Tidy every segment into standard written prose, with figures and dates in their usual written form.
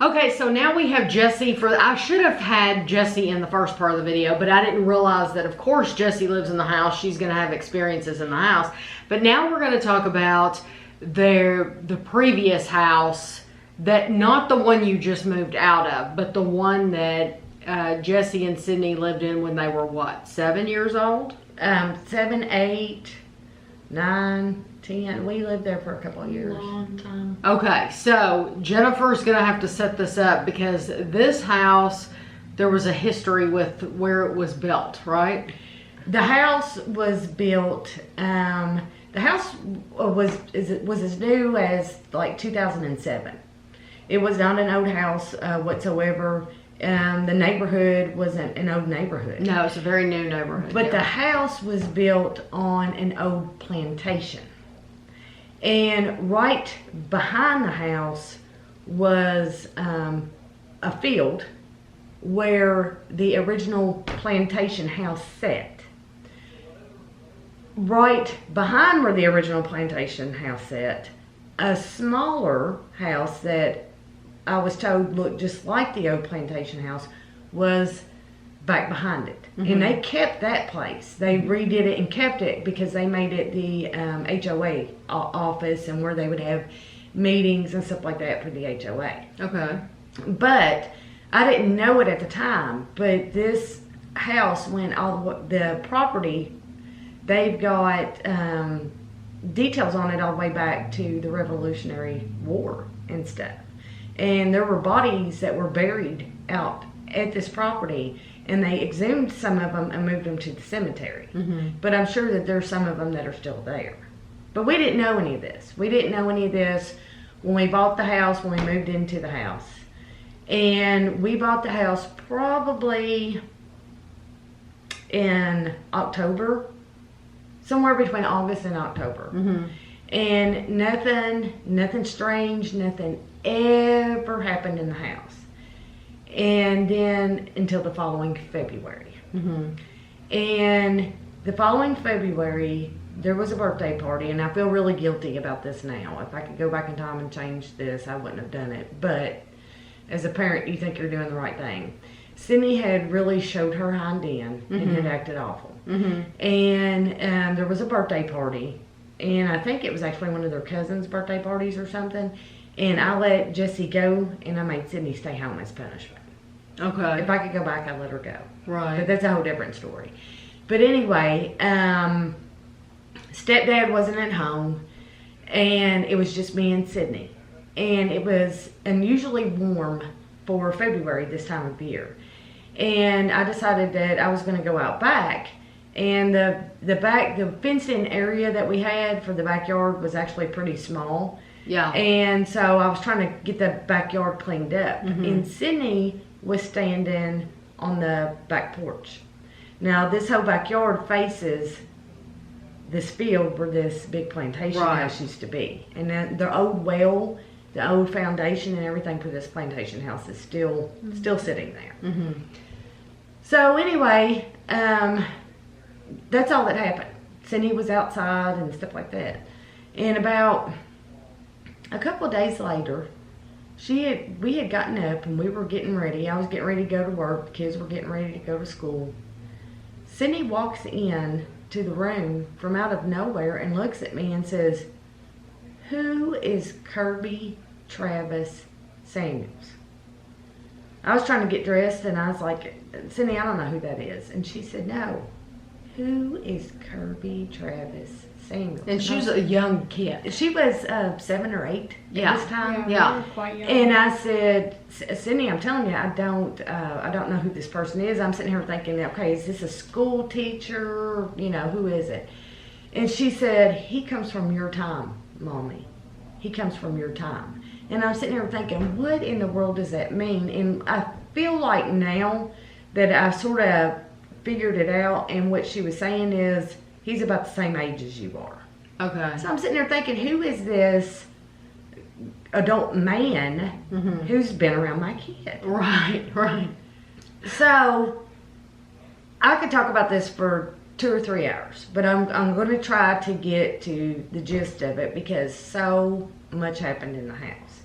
Okay, so now we have Jessie I should have had Jessie in the first part of the video, but I didn't realize that, of course, Jessie lives in the house. She's going to have experiences in the house. But now we're going to talk about the previous house, that not the one you just moved out of, but the one that Jessie and Sydney lived in when they were, what, 7 years old? 7, 8, 9, 10. We lived there for a couple of years. Long time. Okay, so Jennifer's gonna have to set this up because this house, there was a history with where it was built, right? The house was built. The house was as new as like 2007. It was not an old house whatsoever. The neighborhood wasn't an old neighborhood. No, it's a very new neighborhood. But the house was built on an old plantation. And right behind the house was a field where the original plantation house sat. Right behind where the original plantation house sat, a smaller house that I was told looked just like the old plantation house was back behind it. Mm-hmm. And they kept that place. They redid it and kept it because they made it the HOA office and where they would have meetings and stuff like that for the HOA. Okay. But I didn't know it at the time, but this house went the property, they've got details on it all the way back to the Revolutionary War and stuff. And there were bodies that were buried out at this property, and they exhumed some of them and moved them to the cemetery. Mm-hmm. But I'm sure that there's some of them that are still there. But we didn't know any of this. We didn't know any of this when we bought the house, when we moved into the house. And we bought the house probably in October, somewhere between August and October. Mm-hmm. And nothing strange, nothing ever happened in the house. And then until the following February. Mm-hmm. And the following February, there was a birthday party, and I feel really guilty about this now. If I could go back in time and change this, I wouldn't have done it. But as a parent, you think you're doing the right thing. Sydney had really showed her hind end and had acted awful. Mm-hmm. And there was a birthday party, and I think it was actually one of their cousins' birthday parties or something. And I let Jessie go, and I made Sydney stay home as punishment. Okay. If I could go back, I'd let her go. Right. But that's a whole different story. But anyway, stepdad wasn't at home, and it was just me and Sydney. And it was unusually warm for February this time of year. And I decided that I was going to go out back. And the fenced-in area that we had for the backyard was actually pretty small. Yeah. And so I was trying to get the backyard cleaned up. Mm-hmm. And Sydney was standing on the back porch. Now, this whole backyard faces this field where this big plantation house used to be. And then the old well, the old foundation and everything for this plantation house is still sitting there. Mm-hmm. So anyway, that's all that happened. Sydney was outside and stuff like that. And about a couple of days later, we had gotten up and we were getting ready. I was getting ready to go to work. The kids were getting ready to go to school. Sydney walks in to the room from out of nowhere and looks at me and says, "Who is Kirby Travis Samuels?" I was trying to get dressed and I was like, "Sydney, I don't know who that is." And she said, "No, who is Kirby Travis Samuels?" And she was a young kid. She was 7 or 8 at this time. Yeah. We were quite young. And I said, "Sydney, I'm telling you, I don't know who this person is." I'm sitting here thinking, okay, is this a school teacher? You know, who is it? And she said, "He comes from your time, Mommy. He comes from your time." And I'm sitting here thinking, what in the world does that mean? And I feel like now that I sort of figured it out, and what she was saying is, he's about the same age as you are. Okay. So I'm sitting there thinking, who is this adult man who's been around my kid? Right, right. So I could talk about this for 2 or 3 hours, but I'm going to try to get to the gist of it because so much happened in the house.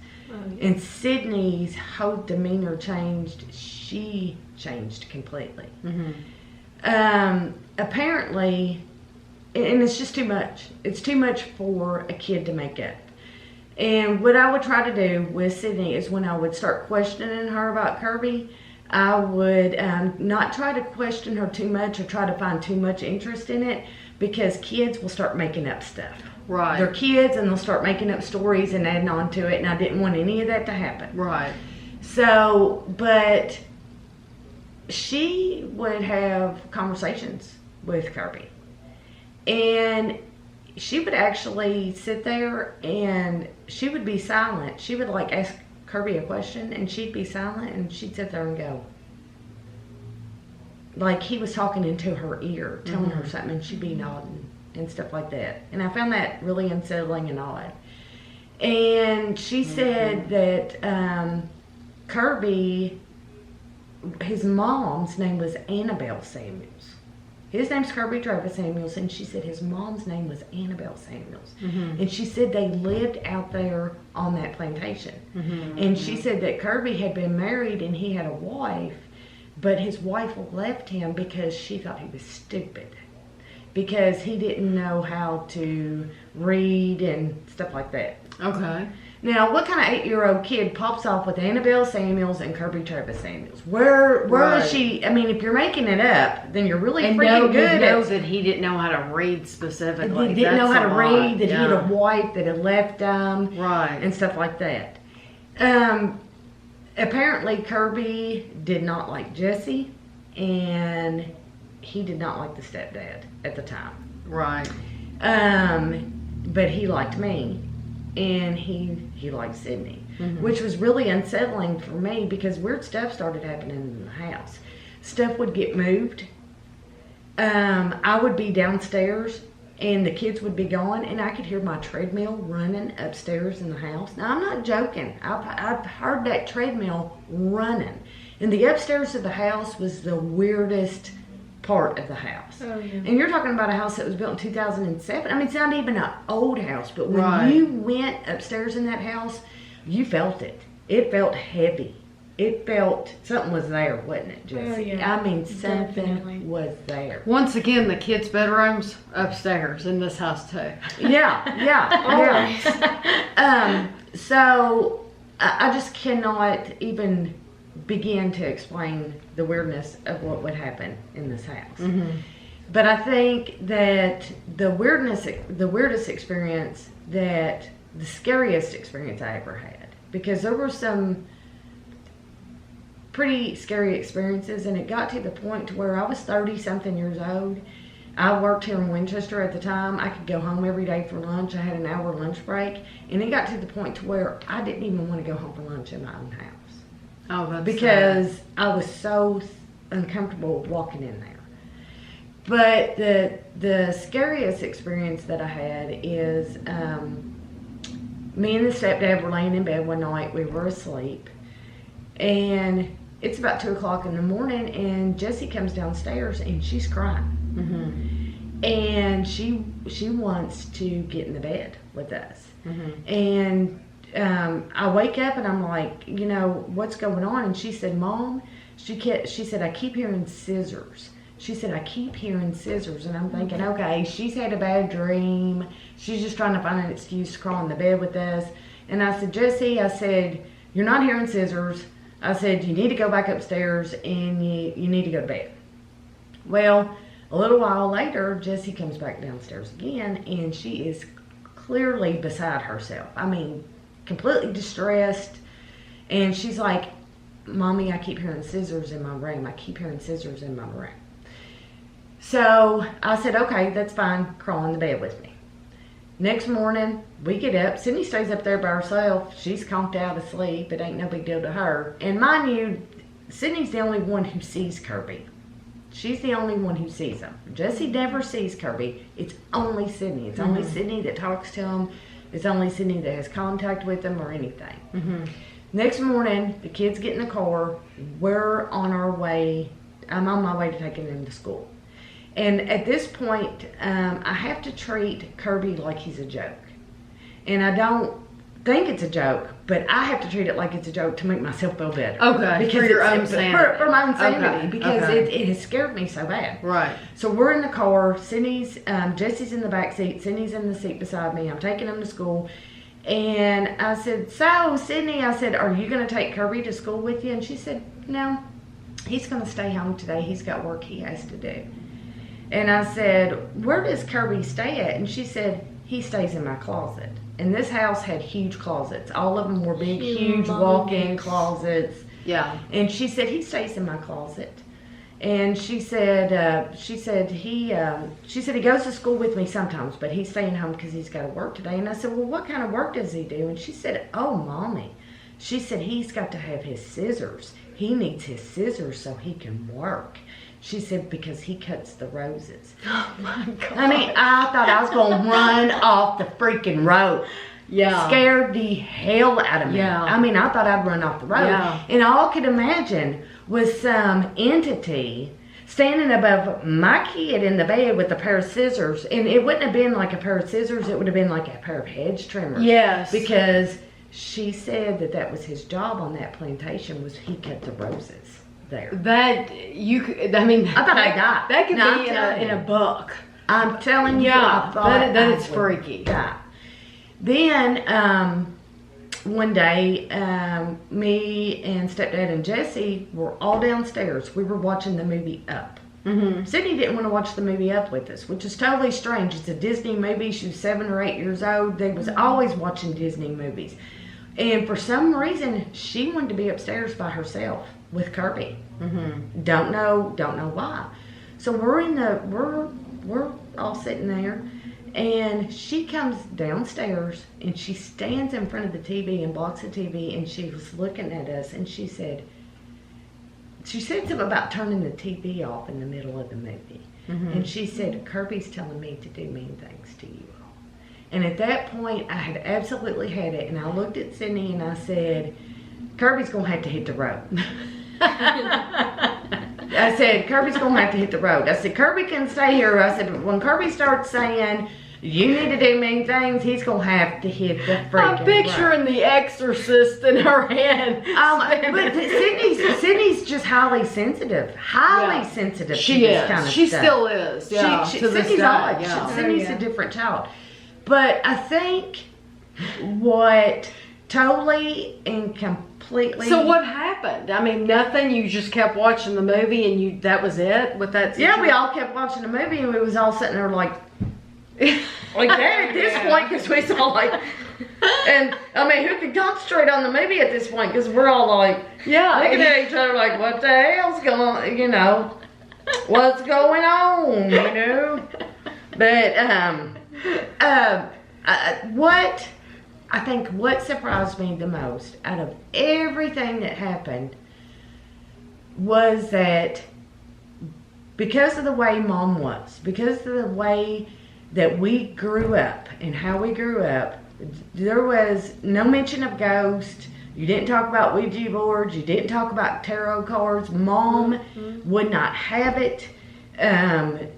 And Sydney's whole demeanor changed. She changed completely. Apparently, and it's just too much. It's too much for a kid to make up. And what I would try to do with Sydney is when I would start questioning her about Kirby, I would not try to question her too much or try to find too much interest in it, because kids will start making up stuff. Right. They're kids and they'll start making up stories and adding on to it, and I didn't want any of that to happen. Right. So, but she would have conversations with Kirby. And she would actually sit there and she would be silent. She would like ask Kirby a question and she'd be silent and she'd sit there and go. Like he was talking into her ear, telling her something, and she'd be nodding and stuff like that. And I found that really unsettling and odd. And she said that Kirby, his mom's name was Annabelle Samuels. His name's Kirby Travis Samuels, and she said his mom's name was Annabelle Samuels. And she said they lived out there on that plantation. And she said that Kirby had been married and he had a wife, but his wife left him because she thought he was stupid. Because he didn't know how to read and stuff like that. Okay. Now, what kind of 8-year-old kid pops off with Annabelle Samuels and Kirby Travis Samuels? Where is she? I mean, if you're making it up, then you're really freaking good. Knows that he didn't know how to read specifically. He didn't know how to read, that he had a wife that had left him. Right. And stuff like that. Apparently, Kirby did not like Jesse, and he did not like the stepdad at the time. Right. But he liked me. And he liked Sydney, which was really unsettling for me because weird stuff started happening in the house. Stuff would get moved. I would be downstairs and the kids would be gone and I could hear my treadmill running upstairs in the house. Now, I'm not joking. I've heard that treadmill running. And the upstairs of the house was the weirdest part of the house. Oh, yeah. And you're talking about a house that was built in 2007. I mean, it's not even an old house, but when you went upstairs in that house, you felt it. It felt heavy. It felt something was there, wasn't it, Jesse? Oh, yeah. I mean, something Definitely. was there. Once again, the kids' bedrooms upstairs in this house too. Yeah. So I just cannot even begin to explain the weirdness of what would happen in this house. But I think that the weirdest experience, the scariest experience I ever had, because there were some pretty scary experiences, and it got to the point to where I was 30-something years old. I worked here in Winchester at the time. I could go home every day for lunch. I had an hour lunch break, and it got to the point to where I didn't even want to go home for lunch in my own house. Oh, that's because sad. I was so uncomfortable walking in there. But the scariest experience that I had is me and the stepdad were laying in bed one night. We were asleep, and it's about 2 o'clock in the morning, and Jessie comes downstairs and she's crying. And she wants to get in the bed with us. And I wake up and I'm like, what's going on? And she said, Mom, she said, I keep hearing scissors. She said, I keep hearing scissors. And I'm thinking, okay, she's had a bad dream. She's just trying to find an excuse to crawl in the bed with us. And I said, Jessie, I said, you're not hearing scissors. I said, you need to go back upstairs and you need to go to bed. Well, a little while later, Jessie comes back downstairs again, and she is clearly beside herself. I mean, completely distressed. And she's like, Mommy, I keep hearing scissors in my room. I keep hearing scissors in my room. So I said, okay, that's fine. Crawl in the bed with me. Next morning, we get up. Sydney stays up there by herself. She's conked out asleep. It ain't no big deal to her. And mind you, Sydney's the only one who sees Kirby. She's the only one who sees him. Jessie never sees Kirby. It's only Sydney. It's only Sydney that talks to him. It's only Sydney that has contact with him or anything. Next morning, the kids get in the car. We're on our way. I'm on my way to taking them to school. And at this point, I have to treat Kirby like he's a joke. And I don't think it's a joke, but I have to treat it like it's a joke to make myself feel better. Okay. Because For your it's- own sanity. For my own sanity. Okay. Because Okay. it has scared me so bad. Right. So we're in the car. Sydney's, Jesse's in the back seat. Sydney's in the seat beside me. I'm taking him to school. And I said, so, Sydney, I said, are you going to take Kirby to school with you? And she said, no, he's going to stay home today. He's got work he has to do. And I said, where does Kirby stay at? And she said, he stays in my closet. And this house had huge closets. All of them were big, huge walk-in closets. Yeah. And she said, he stays in my closet. And she said he goes to school with me sometimes, but he's staying home because he's got to work today. And I said, well, what kind of work does he do? And she said, oh, Mommy. She said, he's got to have his scissors. He needs his scissors so he can work. She said, because he cuts the roses. Oh my God. I mean, I thought I was going to run off the freaking road. Yeah. Scared the hell out of me. Yeah. I mean, I thought I'd run off the road. Yeah. And all I could imagine was some entity standing above my kid in the bed with a pair of scissors. And it wouldn't have been like a pair of scissors. It would have been like a pair of hedge trimmers. Yes. Because she said that was his job on that plantation, was he cut the roses there. That you could. I mean, I thought I died. That could No, be I'm in a book. I'm telling you, Yeah, I thought that is I would freaky. die. Then one day, me and stepdad and Jesse were all downstairs. We were watching the movie Up. Mm-hmm. Sydney didn't want to watch the movie Up with us, which is totally strange. It's a Disney movie. She was 7 or 8 years old. They was always watching Disney movies. And for some reason, she wanted to be upstairs by herself with Kirby. Mm-hmm. Don't know why. So we're all sitting there, and she comes downstairs and she stands in front of the TV and blocks the TV, and she was looking at us, and she said something about turning the TV off in the middle of the movie. Mm-hmm. And she said, Kirby's telling me to do mean things to you all. And at that point, I had absolutely had it, and I looked at Sydney and I said, Kirby's gonna have to hit the road. I said, Kirby's gonna have to hit the road. I said, Kirby can stay here. I said, when Kirby starts saying, you need to do mean things, he's gonna have to hit the freaking I'm picturing road. The Exorcist in her hand. But Sydney's just highly sensitive. Highly sensitive She to is. this kind of She stuff. still is. Yeah. She, to this Sydney's day. odd. Yeah. Sydney's a different child. But I think what totally and completely... So what happened? I mean, nothing. You just kept watching the movie, and that was it with that Yeah, situation? we all kept watching the movie, and we was all sitting there like that at this point, because we saw like, and I mean, who could concentrate on the movie at this point? Because we're all like, Yeah. looking at each other like, what the hell's going, what's going on, But what surprised me the most out of everything that happened was that because of the way Mom was, because of the way that we grew up and how we grew up, there was no mention of ghosts. You didn't talk about Ouija boards. You didn't talk about tarot cards. Mom would not have it. There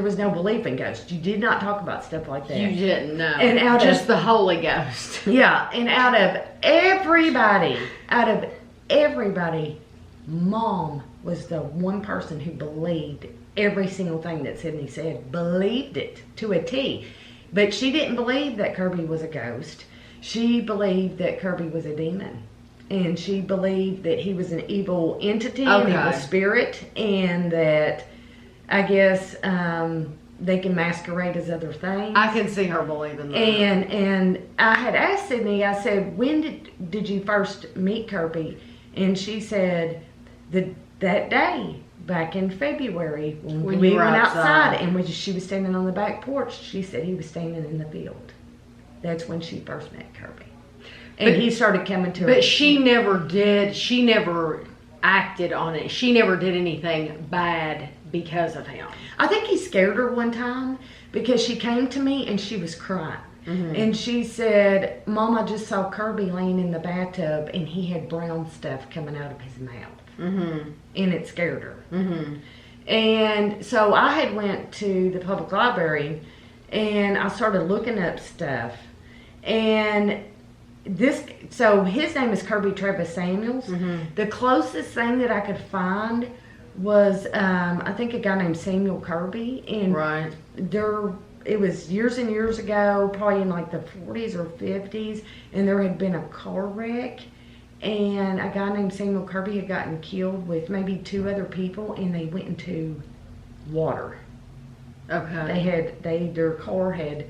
was no belief in ghosts. You did not talk about stuff like that. You didn't know. And just the Holy Ghost. Yeah, and out of everybody, Mom was the one person who believed every single thing that Sydney said, believed it to a T. But she didn't believe that Kirby was a ghost. She believed that Kirby was a demon. And she believed that he was an evil entity, an evil spirit, and that, I guess, they can masquerade as other things. I can see her believing that. And I had asked Sydney, I said, when did you first meet Kirby? And she said, that day, back in February, when we went outside, and she was standing on the back porch, she said he was standing in the field. That's when she first met Kirby. And he started coming to her. But she never acted on it. She never did anything bad because of him. I think he scared her one time because she came to me and she was crying. Mm-hmm. And she said, Mom, I just saw Kirby laying in the bathtub and he had brown stuff coming out of his mouth. Mm-hmm. And it scared her. Mm-hmm. And so I had went to the public library and I started looking up stuff And so his name is Kirby Travis Samuels. The closest thing that I could find was, I think, a guy named Samuel Kirby. And Right. it was years and years ago, probably in like the 40s or 50s, and there had been a car wreck, and a guy named Samuel Kirby had gotten killed with maybe 2 other people, and they went into water. Okay. Their car had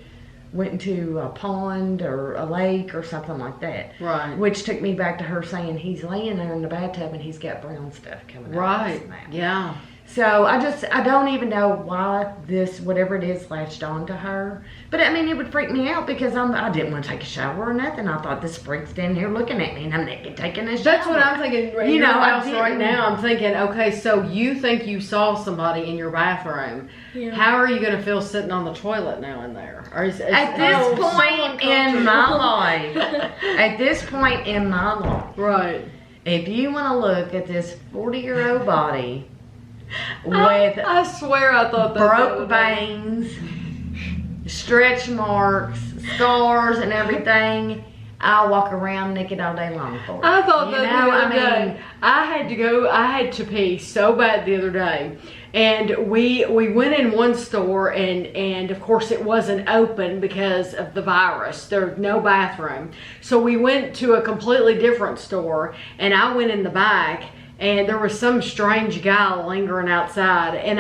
went into a pond or a lake or something like that. Right. Which took me back to her saying he's laying there in the bathtub and he's got brown stuff coming out. Right. Of his mouth. Yeah. So I don't even know why this, whatever it is, latched on to her. But I mean, it would freak me out because I didn't want to take a shower or nothing. I thought this freak's standing here looking at me and I'm naked taking a shower. That's what I'm thinking. In your house I right now, I'm thinking, okay, so you think you saw somebody in your bathroom. Yeah. How are you going to feel sitting on the toilet now in there? Or At this point in my life, Right. if you want to look at this 40-year-old body with I swear I thought that broke veins, stretch marks, scars, and everything, I'll walk around naked all day long for it. I thought You that know, the other day. I had to pee so bad the other day. And we went in one store and of course it wasn't open because of the virus. There's no bathroom. So we went to a completely different store and I went in the back and there was some strange guy lingering outside. And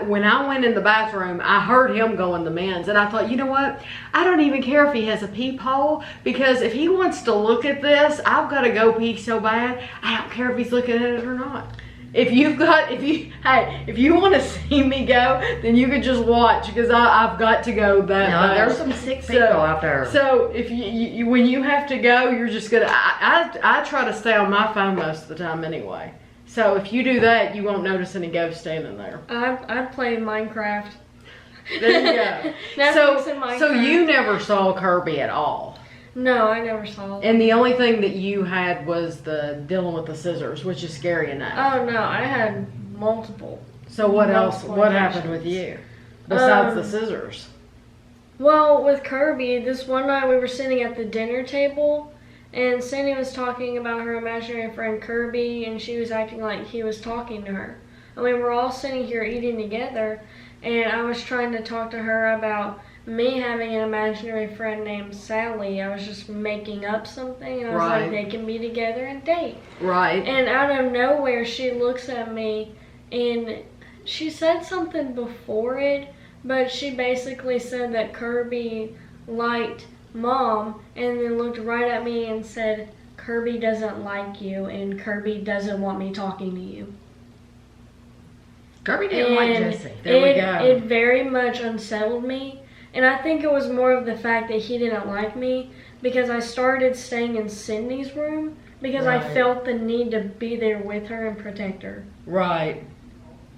when I went in the bathroom, I heard him go in the men's. And I thought, you know what? I don't even care if he has a peephole because if he wants to look at this, I've got to go pee so bad. I don't care if he's looking at it or not. If you want to see me go, then you could just watch because I've got to go that bad. There's some sick people out there. So if you when you have to go, you're just gonna. I try to stay on my phone most of the time anyway. So if you do that, you won't notice any ghosts standing there. I'd play Minecraft. There you go. Netflix and Minecraft. So you never saw Kirby at all. No, I never saw it. And the only thing that you had was the dealing with the scissors, which is scary enough. Oh no, I had multiple. So what else? multiple What happened with you besides the scissors? Well, with Kirby, this one night we were sitting at the dinner table, and Cindy was talking about her imaginary friend Kirby, and she was acting like he was talking to her. And we were all sitting here eating together, and I was trying to talk to her about me having an imaginary friend named Sally. I was just making up something, and I was like, they can be together and date. Right. And out of nowhere, she looks at me, and she said something before it, but she basically said that Kirby liked Mom, and then looked right at me and said, Kirby doesn't like you, and Kirby doesn't want me talking to you. Kirby didn't like Jesse. There we go. It very much unsettled me. And I think it was more of the fact that he didn't like me because I started staying in Cindy's room because I felt the need to be there with her and protect her. Right.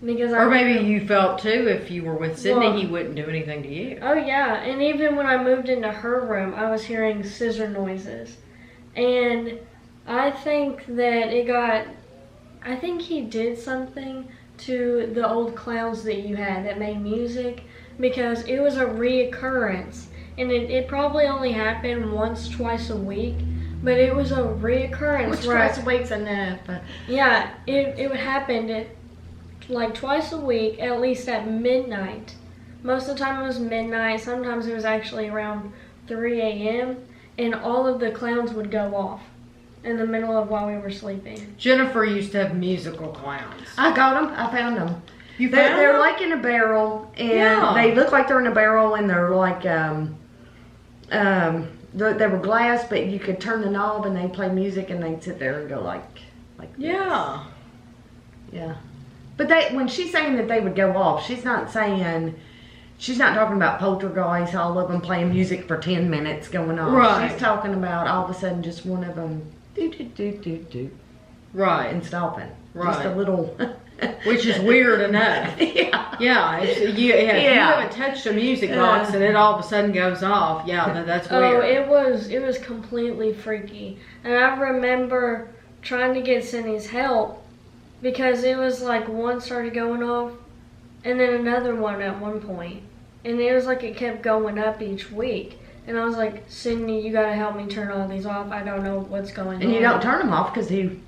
Because or maybe you felt too, if you were with Sydney, he wouldn't do anything to you. Oh yeah, and even when I moved into her room, I was hearing scissor noises. And I think that I think he did something to the old clowns that you had that made music, because it was a reoccurrence. And it probably only happened once, twice a week, but it was a reoccurrence. Which twice a week's enough. Yeah, it would happen like twice a week, at least at midnight. Most of the time it was midnight. Sometimes it was actually around 3 a.m. and all of the clowns would go off in the middle of while we were sleeping. Jennifer used to have musical clowns. I got them. I found them. You found them? They're like in a barrel, and they look like they're in a barrel, and they're like they were glass, but you could turn the knob and they'd play music and they'd sit there and go like this. Yeah. But when she's saying that they would go off, she's not talking about poltergeists, all of them playing music for 10 minutes going on. Right. She's talking about all of a sudden just one of them do. Right. And stopping. Right. Just a little. Which is weird enough. Yeah. Yeah. If you haven't touched a music box and it all of a sudden goes off, that's weird. Oh, it was completely freaky. And I remember trying to get Cindy's help because it was like one started going off and then another one at one point. And it was like it kept going up each week. And I was like, Sydney, you gotta help me turn all these off. I don't know what's going on. And you don't turn them off because you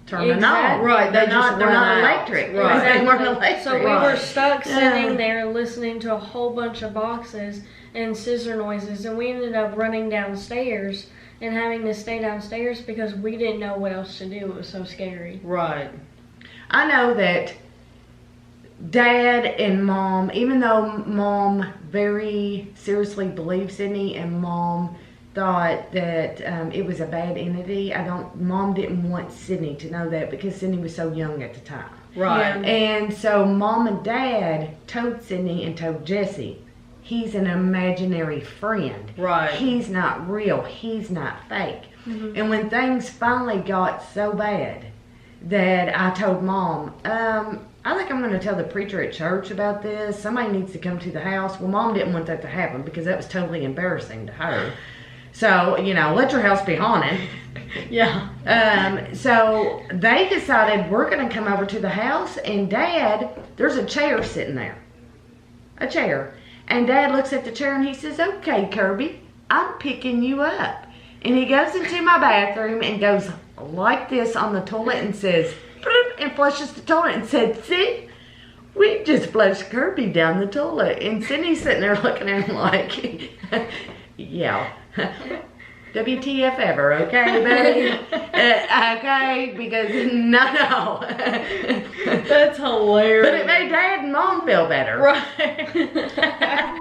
turn them Exactly. on. Right, They're they not, just they're run not out. electric. Right. They weren't electric. So we Right. were stuck Yeah. sitting there listening to a whole bunch of boxes and scissor noises, and we ended up running downstairs and having to stay downstairs because we didn't know what else to do. It was so scary. Right. I know that Dad and Mom, even though Mom very seriously believed Sydney and Mom thought that it was a bad entity, Mom didn't want Sydney to know that because Sydney was so young at the time. Right. Yeah. And so Mom and Dad told Sydney and told Jesse, he's an imaginary friend. Right. He's not real. He's not fake. Mhm. And when things finally got so bad that I told Mom, I think I'm going to tell the preacher at church about this. Somebody needs to come to the house. Well, Mom didn't want that to happen because that was totally embarrassing to her. So, let your house be haunted. Yeah. So they decided we're going to come over to the house, and Dad, there's a chair sitting there. A chair. And Dad looks at the chair and he says, okay, Kirby, I'm picking you up. And he goes into my bathroom and goes like this on the toilet and says, "Bloop," and flushes the toilet and said, see, we just flushed Kirby down the toilet. And Sydney's sitting there looking at him like, yeah. WTF ever, okay, buddy? Okay, because no. That's hilarious. But it made Dad and Mom feel better. Right.